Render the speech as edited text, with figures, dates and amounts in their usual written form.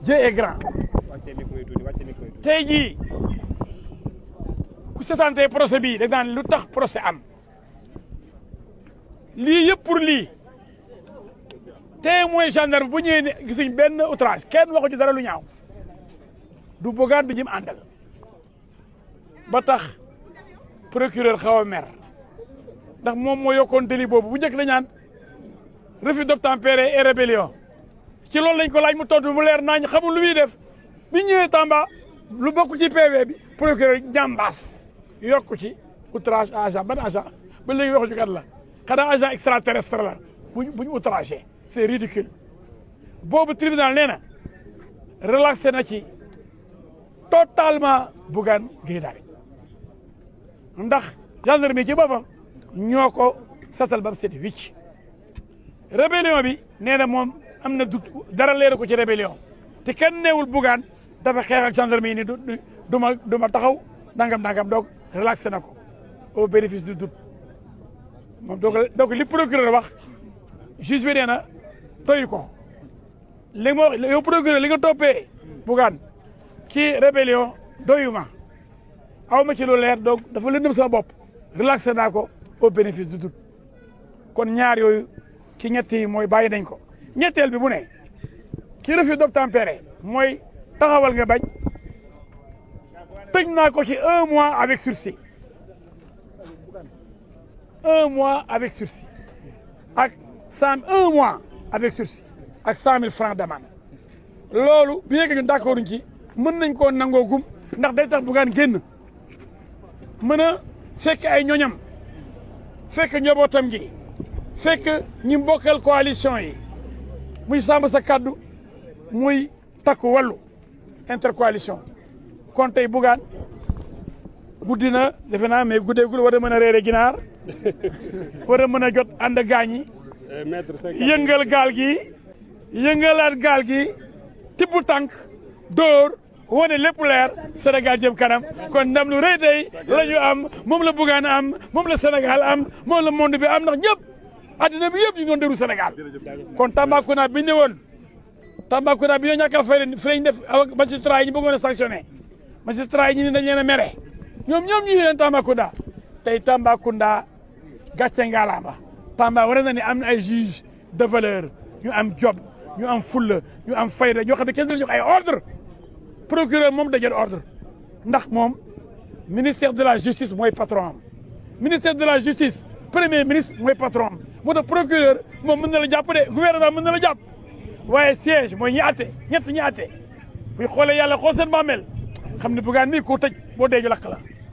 Dieu est grand tey jii ku seetaantee procès bii da daan lu tax procès am lii yëpp pour lii témoin gendarme bu ñëwee ne gisuñ benn outrage kenn waxu ci dara lu ñaaw du Bougane du ñim àndal ba tax procureur xaw a mer ndax moom moo yokkoon délit boobu bu njëkk la ñaan refus d'obtempérer et rébellion ci loolu lañ ko laaj mu tontu mu leer nañ xamul lu muy def bi ñëwee Tamba lu bokk ci PV bi procureur jàmbaas yokku ci outrage à agent ban agent ba léegi waxuñu kat la xanaa agent extraterrestre la buñ outragé c'est ridicule boobu tribunal nee na relaxé na ci totalement Bougane Gueye Dany ndax gendarmerie ci boppam ñoo ko satal ba mu set wicc rébellion bi nee na moom am na dara leeru ko ci rébellion te kenn neewul Bougane dafa xeex ak gendarmerie ni du ma taxaw nangam donc relaxé na ko au bénéfice du doute moom donc li procureur wax juge bi nee na toyu ko li ma wax yow procureur li nga toppee Bougane ci rébellion doyuma aw ma ci lu leer donc dafa lëndëm sama bopp relaxé naa ko au bénéfice du doute kon ñaar yooyu ci ñett yi mooy bàyyi nañ ko ñetteel bi mu ne ki refus d'obtempérer mooy taxawal nga bañ tëj naa ko ci 1 mois avec sursis 1 mois avec sursis ak 1 mois avec sursis ak 100 000 francs d'amende loolu bien que ñun d'accord ci mën nañ koo nangoo gum ndax day tax Bougane génn mën a fekk ay ñoñam fekk njabootam gi fekk ñi bokkal coalition yi muy sàmm sa kaddu muy takku wàllu intercoalition kon tey Bougane guddi na defe naa mais guddeegul war a mën a reere ginaar war a mën a jot ànd gaañi yëngal gaal gi yëngalaat gaal gi tibbu tànk dóor wane lépp leer Sénégal jëm kanam kon ndam lu rëy tey la ñu am moom la Bougane am moom la Sénégal am moom la monde bi am ndax ñëpp addina bi yëpp ñu doon déglu Sénégal kon Tambacounda bi ñëwoon Tambacounda bi ñoo ñàkkal fay fi lañ def ak magistrat yi ñu bëggoon a sanctionné magistrat yi ñu ne dañ leen a mere ñoom ñu leen Tambacounda tey Tambacounda gàcce ngalaama Tamba war na ni am na ay juge de valeur ñu am job ñu am fulla ñu am fayda ñoo xam ne kenn du jox ay ordre procureur moom da jël ordre ndax moom ministère de la justice mooy patron am ministère de la justice premier ministre mooy patron am moo tax procureur moom mën na la jàpp de gouvernement mën na la jàpp waaye siège mooy ñi àtte ñett ñi àtte buy xoolee yàlla xool seen bàmmeel xam ne Bougane nii ku tëj boo dee ju lakk la